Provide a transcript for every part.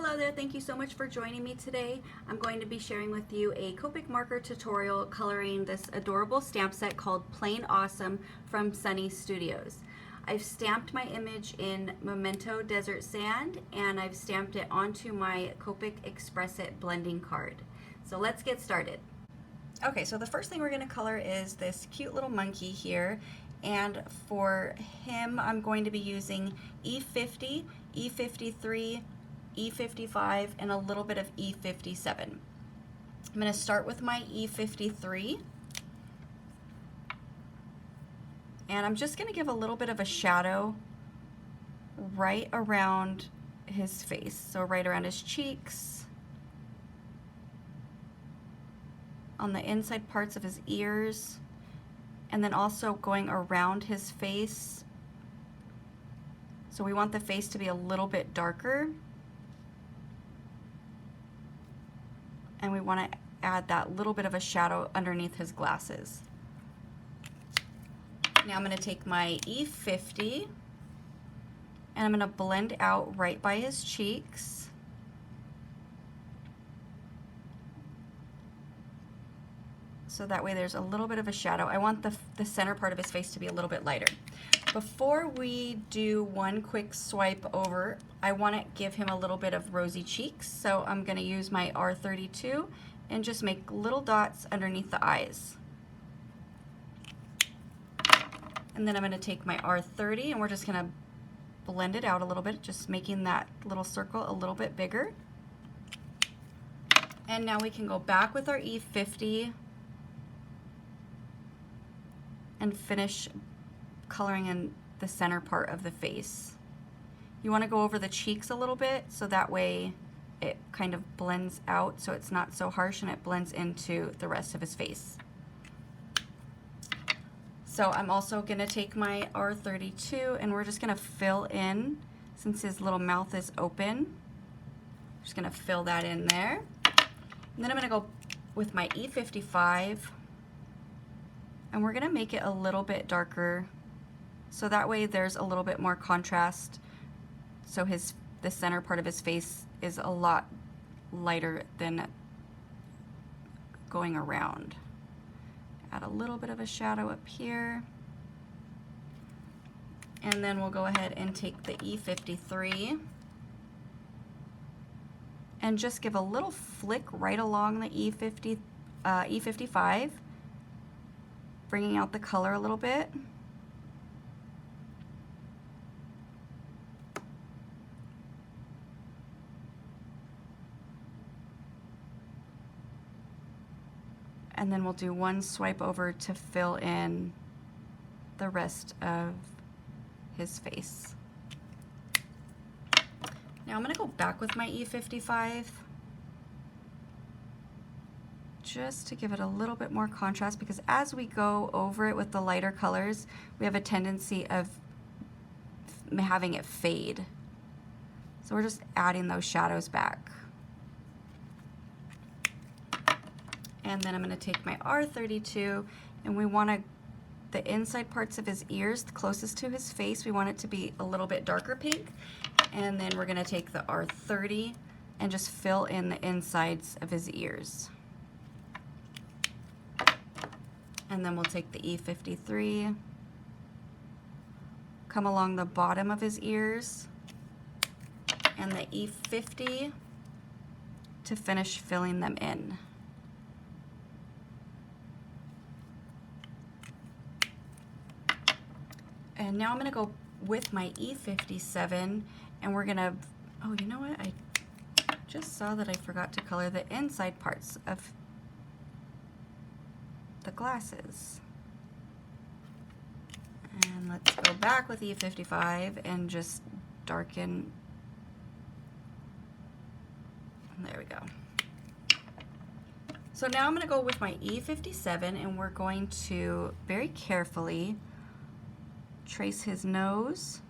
Hello there, thank you so much for joining me today. I'm going to be sharing with you a Copic marker tutorial coloring this adorable stamp set called Plain Awesome from Sunny Studios. I've stamped my image in Memento Desert Sand and I've stamped it onto my Copic Express It blending card. So let's get started. Okay, so the first thing we're going to color is this cute little monkey here, and for him I'm going to be using E50, E53, E55, and a little bit of E57. I'm going to start with my E53, and I'm just going to give a little bit of a shadow right around his face, so right around his cheeks, on the inside parts of his ears, and then also going around his face. So we want the face to be a little bit darker. And we want to add that little bit of a shadow underneath his glasses. Now I'm going to take my E50 and I'm going to blend out right by his cheeks. So that way there's a little bit of a shadow. I want the center part of his face to be a little bit lighter. Before we do one quick swipe over, I want to give him a little bit of rosy cheeks. So I'm going to use my R32 and just make little dots underneath the eyes. And then I'm going to take my R30 and we're just going to blend it out a little bit, just making that little circle a little bit bigger. And now we can go back with our E50 and finish coloring in the center part of the face. You want to go over the cheeks a little bit so that way it kind of blends out, so it's not so harsh and it blends into the rest of his face. So I'm also going to take my R32 and we're just going to fill in, since his little mouth is open, just going to fill that in there. And then I'm going to go with my E55 and we're going to make it a little bit darker, so that way there's a little bit more contrast, so the center part of his face is a lot lighter than going around. Add a little bit of a shadow up here, and then we'll go ahead and take the E53 and just give a little flick right along the E55, bringing out the color a little bit. And then we'll do one swipe over to fill in the rest of his face. Now I'm going to go back with my E55 just to give it a little bit more contrast, because as we go over it with the lighter colors, we have a tendency of having it fade. So we're just adding those shadows back. And then I'm going to take my R32 and we want the inside parts of his ears, closest to his face, we want it to be a little bit darker pink. And then we're going to take the R30 and just fill in the insides of his ears. And then we'll take the E53, come along the bottom of his ears, and the E50 to finish filling them in. And now I'm going to go with my E57 and we're going to, oh, you know what? I just saw that I forgot to color the inside parts of the glasses. And let's go back with E55 and just darken. There we go. So now I'm going to go with my E57 and we're going to very carefully trace his nose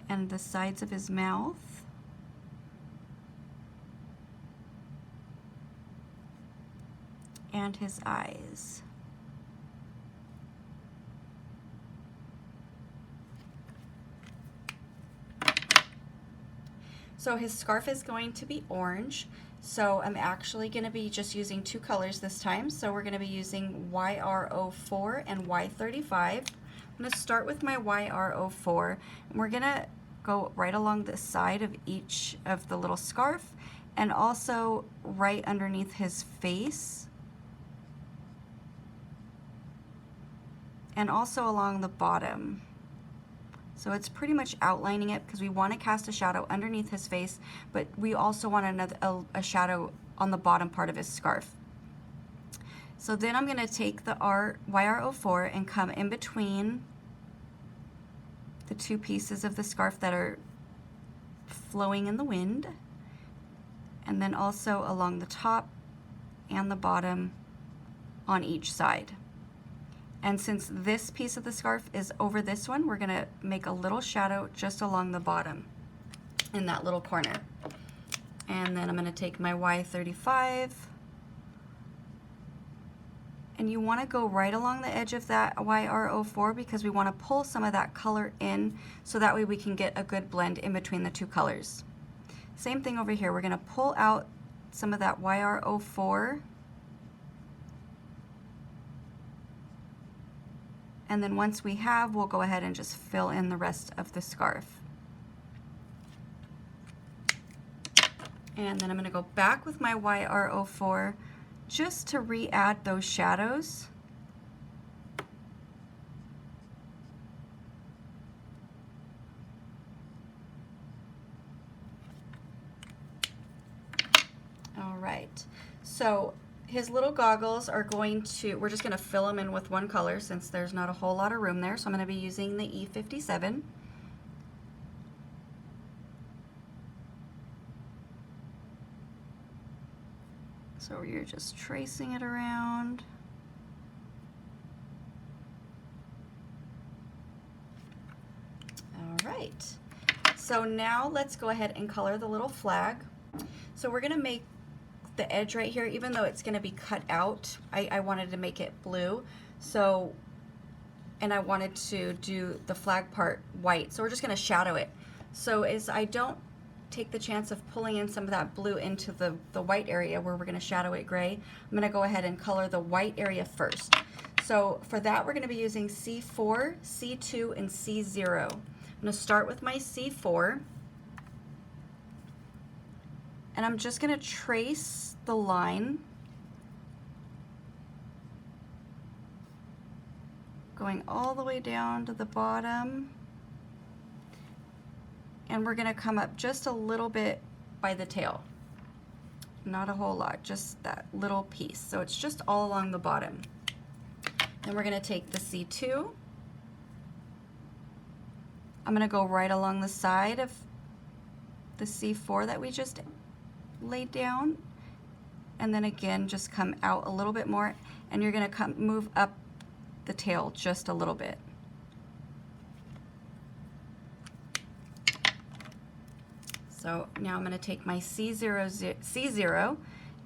and the sides of his mouth, and his eyes. So his scarf is going to be orange. So I'm actually going to be just using two colors this time. So we're going to be using YR04 and Y35. I'm going to start with my YR04, and we're going to go right along the side of each of the little scarf and also right underneath his face and also along the bottom. So it's pretty much outlining it because we want to cast a shadow underneath his face, but we also want a shadow on the bottom part of his scarf. So then I'm going to take the YR04 and come in between the two pieces of the scarf that are flowing in the wind, and then also along the top and the bottom on each side. And since this piece of the scarf is over this one, we're going to make a little shadow just along the bottom in that little corner. And then I'm going to take my Y35, and you want to go right along the edge of that YR04 because we want to pull some of that color in so that way we can get a good blend in between the two colors. Same thing over here. We're going to pull out some of that YR04, and then once we have, we'll go ahead and just fill in the rest of the scarf. And then I'm going to go back with my YR04 just to re-add those shadows. All right, so his little goggles are we're just going to fill them in with one color since there's not a whole lot of room there. So I'm going to be using the E57. So you're just tracing it around. All right, so now let's go ahead and color the little flag. So we're going to make the edge right here, even though it's going to be cut out, I wanted to make it blue. So, and I wanted to do the flag part white. So we're just going to shadow it. So as I don't take the chance of pulling in some of that blue into the white area where we're going to shadow it gray, I'm going to go ahead and color the white area first. So for that, we're going to be using C4, C2, and C0. I'm going to start with my C4, and I'm just going to trace the line going all the way down to the bottom, and we're going to come up just a little bit by the tail. Not a whole lot, just that little piece. So it's just all along the bottom. Then we're going to take the C2. I'm going to go right along the side of the C4 that we just laid down, and then again just come out a little bit more, and you're going to move up the tail just a little bit. So now I'm going to take my C0,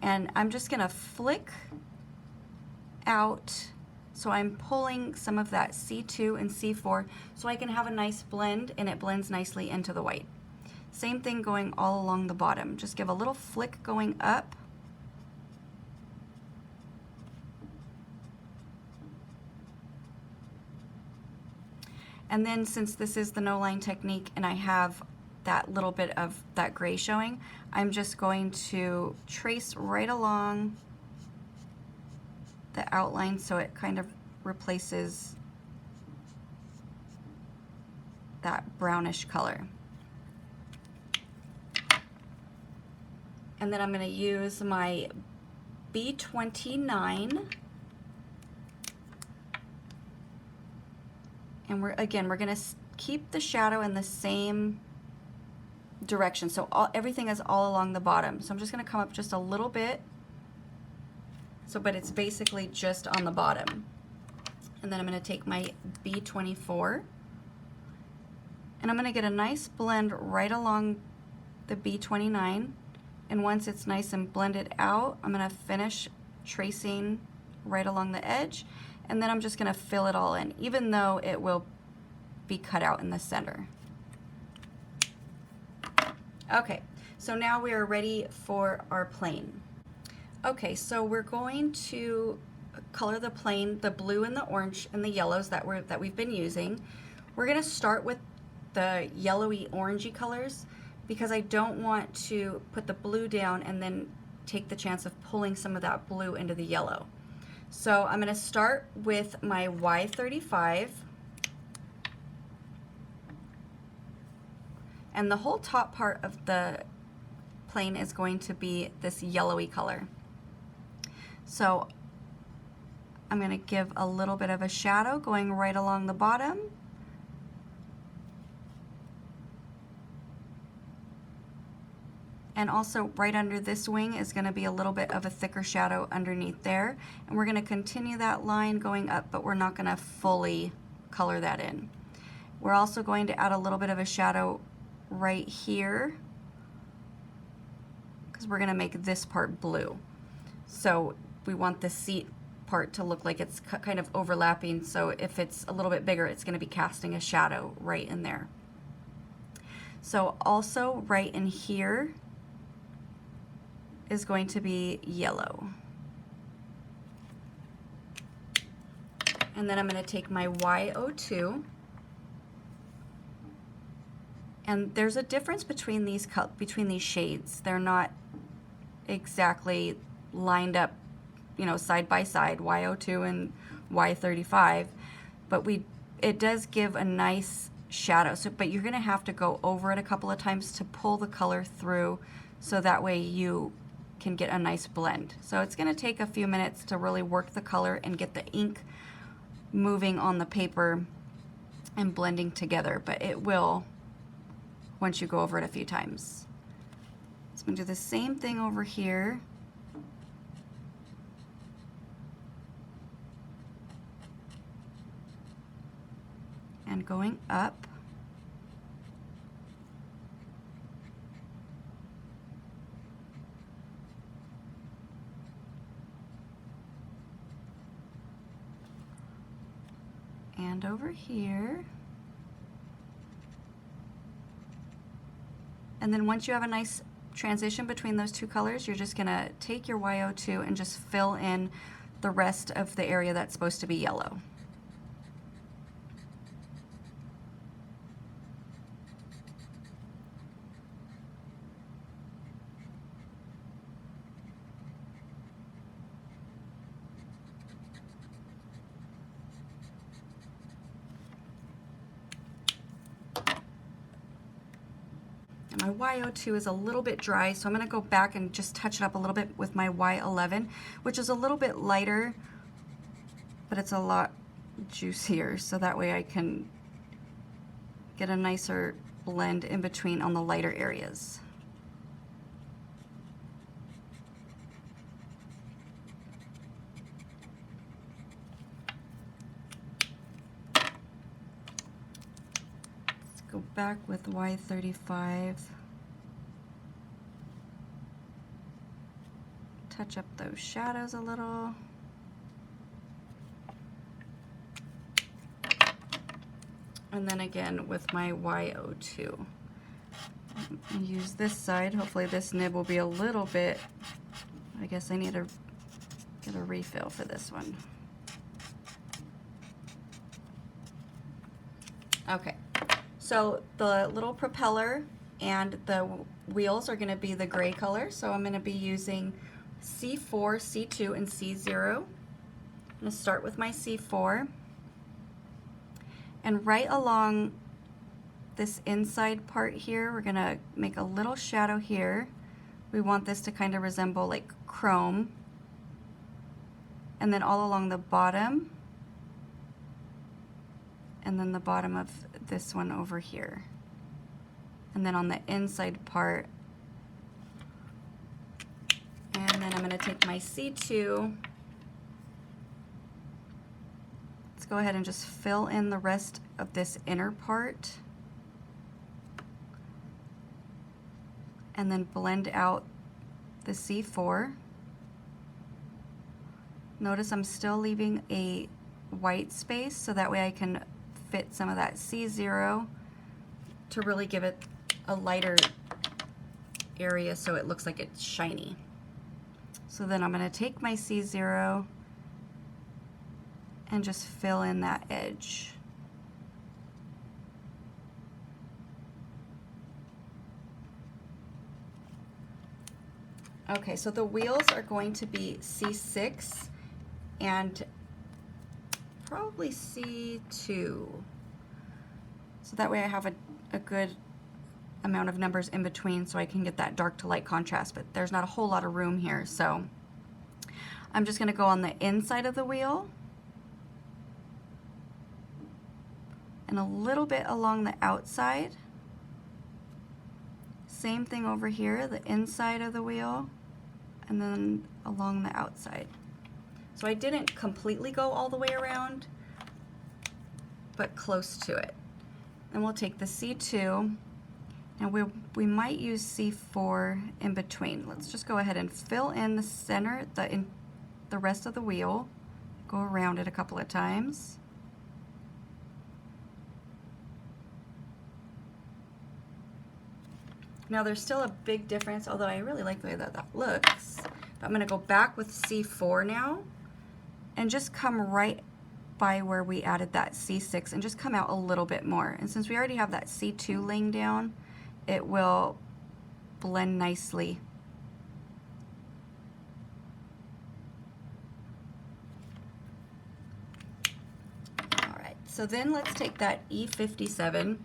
and I'm just going to flick out, so I'm pulling some of that C2 and C4 so I can have a nice blend, and it blends nicely into the white. Same thing going all along the bottom. Just give a little flick going up. And then since this is the no line technique and I have that little bit of that gray showing, I'm just going to trace right along the outline so it kind of replaces that brownish color. And then I'm going to use my B29, and we're going to keep the shadow in the same direction. So everything is all along the bottom. So I'm just going to come up just a little bit. So, but it's basically just on the bottom. And then I'm going to take my B24, and I'm going to get a nice blend right along the B29. And once it's nice and blended out, I'm going to finish tracing right along the edge, and then I'm just going to fill it all in, even though it will be cut out in the center. Okay, so now we are ready for our plane. Okay, so we're going to color the plane, the blue and the orange and the yellows that we've been using. We're gonna start with the yellowy orangey colors because I don't want to put the blue down and then take the chance of pulling some of that blue into the yellow. So I'm gonna start with my Y35, and the whole top part of the plane is going to be this yellowy color. So I'm going to give a little bit of a shadow going right along the bottom. And also right under this wing is going to be a little bit of a thicker shadow underneath there. And we're going to continue that line going up, but we're not going to fully color that in. We're also going to add a little bit of a shadow right here because we're going to make this part blue. So we want the seat part to look like it's kind of overlapping, so if it's a little bit bigger, it's going to be casting a shadow right in there. So also right in here is going to be yellow. And then I'm going to take my Y02, and there's a difference between these shades. They're not exactly lined up, you know, side by side, Y02 and Y35, but it does give a nice shadow. So, but you're going to have to go over it a couple of times to pull the color through, so that way you can get a nice blend. So it's going to take a few minutes to really work the color and get the ink moving on the paper and blending together, but it will once you go over it a few times. So I'm going to do the same thing over here. And going up. And over here. And then once you have a nice transition between those two colors, you're just gonna take your Y02 and just fill in the rest of the area that's supposed to be yellow. And my Y02 is a little bit dry, so I'm going to go back and just touch it up a little bit with my Y11, which is a little bit lighter, but it's a lot juicier, so that way I can get a nicer blend in between on the lighter areas. Go back with Y35, touch up those shadows a little, and then again with my Y02. And use this side. Hopefully this nib will be a little bit, I guess I need to get a refill for this one. Okay. So the little propeller and the wheels are going to be the gray color. So I'm going to be using C4, C2, and C0. I'm going to start with my C4. And right along this inside part here, we're going to make a little shadow here. We want this to kind of resemble like chrome. And then all along the bottom, and then the bottom of this one over here. And then on the inside part, and then I'm going to take my C2. Let's go ahead and just fill in the rest of this inner part. And then blend out the C4. Notice I'm still leaving a white space so that way I can fit some of that C0 to really give it a lighter area so it looks like it's shiny. So then I'm going to take my C0 and just fill in that edge. Okay, so the wheels are going to be C6 and probably C2. So that way I have a good amount of numbers in between so I can get that dark to light contrast, but there's not a whole lot of room here. So I'm just gonna go on the inside of the wheel and a little bit along the outside. Same thing over here, the inside of the wheel and then along the outside. So I didn't completely go all the way around, but close to it. Then we'll take the C2 and we might use C4 in between. Let's just go ahead and fill in the center, the rest of the wheel. Go around it a couple of times. Now there's still a big difference, although I really like the way that looks. But I'm gonna go back with C4 now and just come right by where we added that C6 and just come out a little bit more. And since we already have that C2 laying down, it will blend nicely. All right, so then let's take that E57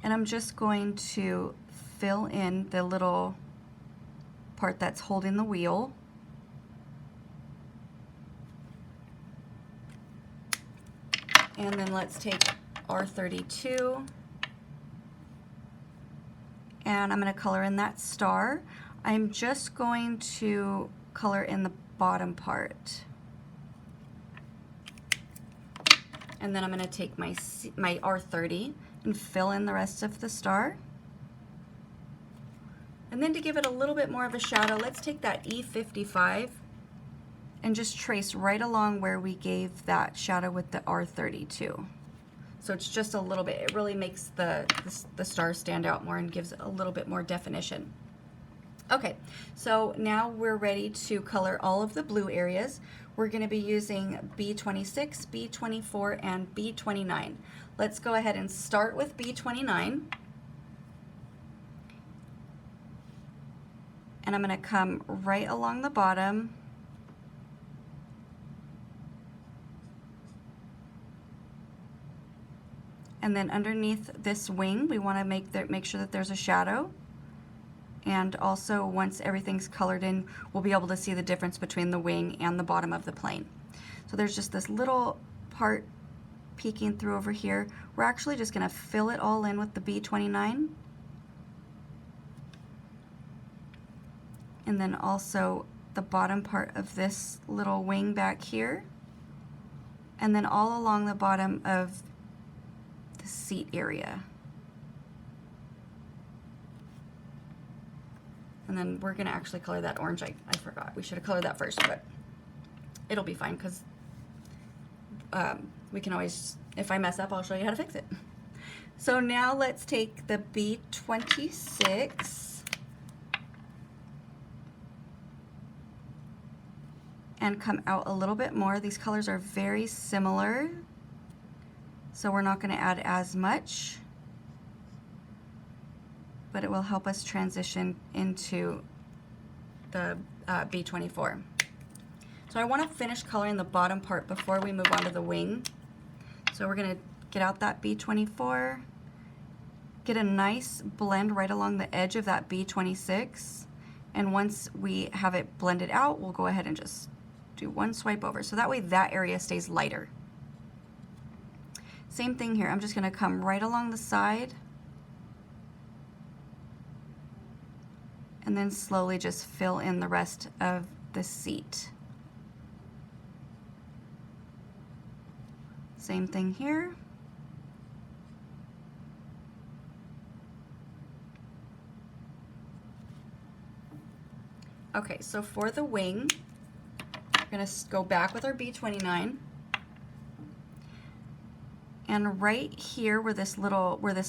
and I'm just going to fill in the little part that's holding the wheel. And then let's take R32 and I'm going to color in that star. I'm just going to color in the bottom part. And then I'm going to take my R30 and fill in the rest of the star. And then to give it a little bit more of a shadow, let's take that E55 and just trace right along where we gave that shadow with the R32. So it's just a little bit, it really makes the stars stand out more and gives a little bit more definition. Okay, so now we're ready to color all of the blue areas. We're going to be using B26, B24, and B29. Let's go ahead and start with B29. And I'm going to come right along the bottom. And then underneath this wing, we want to make sure that there's a shadow. And also, once everything's colored in, we'll be able to see the difference between the wing and the bottom of the plane. So there's just this little part peeking through over here. We're actually just going to fill it all in with the B29. And then also the bottom part of this little wing back here. And then all along the bottom of the seat area. And then we're going to actually color that orange. I forgot. We should have colored that first, but it'll be fine because we can always, if I mess up, I'll show you how to fix it. So now let's take the B26 and come out a little bit more. These colors are very similar, so we're not going to add as much, but it will help us transition into the B24. So I want to finish coloring the bottom part before we move on to the wing. So we're going to get out that B24, get a nice blend right along the edge of that B26, and once we have it blended out, we'll go ahead and just do one swipe over. So that way that area stays lighter. Same thing here. I'm just going to come right along the side and then slowly just fill in the rest of the seat. Same thing here. Okay, so for the wing, we're going to go back with our B29. And right here where this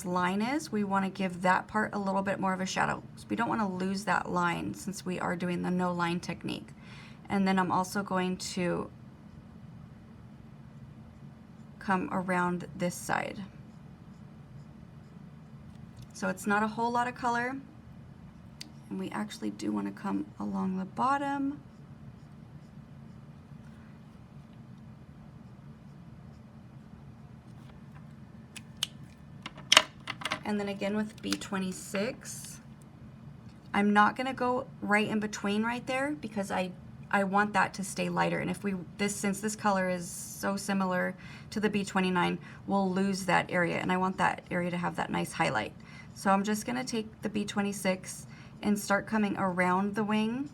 line is, we want to give that part a little bit more of a shadow. So we don't want to lose that line since we are doing the no line technique. And then I'm also going to come around this side. So it's not a whole lot of color. And we actually do want to come along the bottom. And then again with B26, I'm not going to go right in between right there because I want that to stay lighter. And if since this color is so similar to the B29, we'll lose that area, and I want that area to have that nice highlight. So I'm just going to take the B26 and start coming around the wing.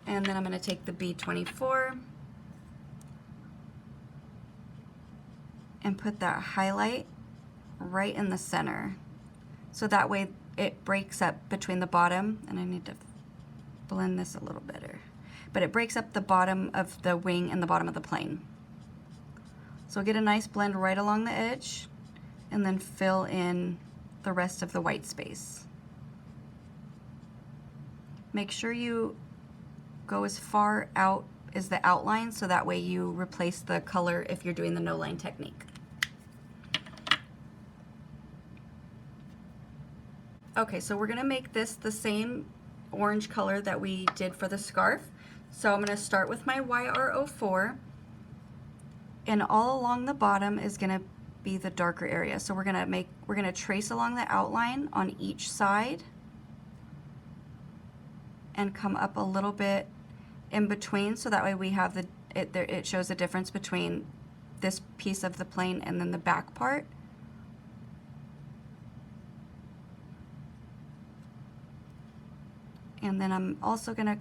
And then I'm going to take the B24 and put that highlight right in the center. So that way it breaks up between the bottom, and I need to blend this a little better, but it breaks up the bottom of the wing and the bottom of the plane. So get a nice blend right along the edge and then fill in the rest of the white space. Make sure you go as far out as the outline so that way you replace the color if you're doing the no line technique. Okay, so we're gonna make this the same orange color that we did for the scarf. So I'm gonna start with my YR04, and all along the bottom is gonna be the darker area. So we're gonna trace along the outline on each side and come up a little bit in between, so that way we have it shows the difference between this piece of the plane and then the back part. And then I'm also going to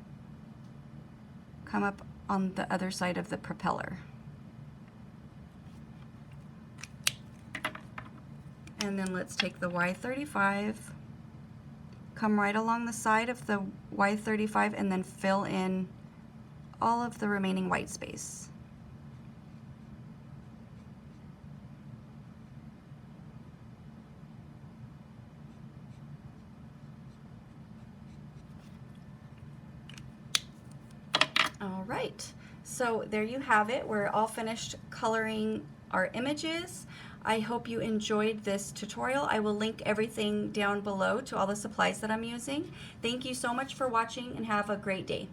come up on the other side of the propeller. And then let's take the Y35, come right along the side of the Y35, and then fill in all of the remaining white space. All right, so there you have it. We're all finished coloring our images. I hope you enjoyed this tutorial. I will link everything down below to all the supplies that I'm using. Thank you so much for watching, and have a great day.